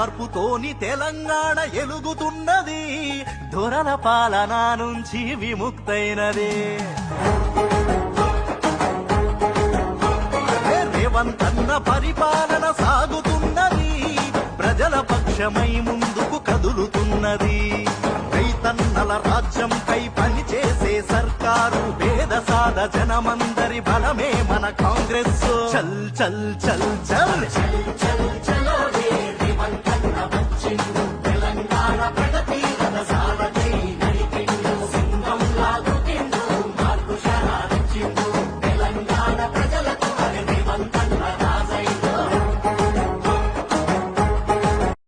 మార్పుతోని తెలంగాణ ఎలుగుతున్నది, దొరల పాలన నుంచి విముక్తైనదే. రేవంతన్న పరిపాలన సాగుతున్నది, ప్రజల పక్షమై ముందుకు కదులుతున్నది. రైతన్నల రాజ్యంపై పనిచేసే సర్కారు, పేద సాద జనమందరి బలమే మన కాంగ్రెస్. చల్ చల్ చల్ చల్ చల్ చల్ చలో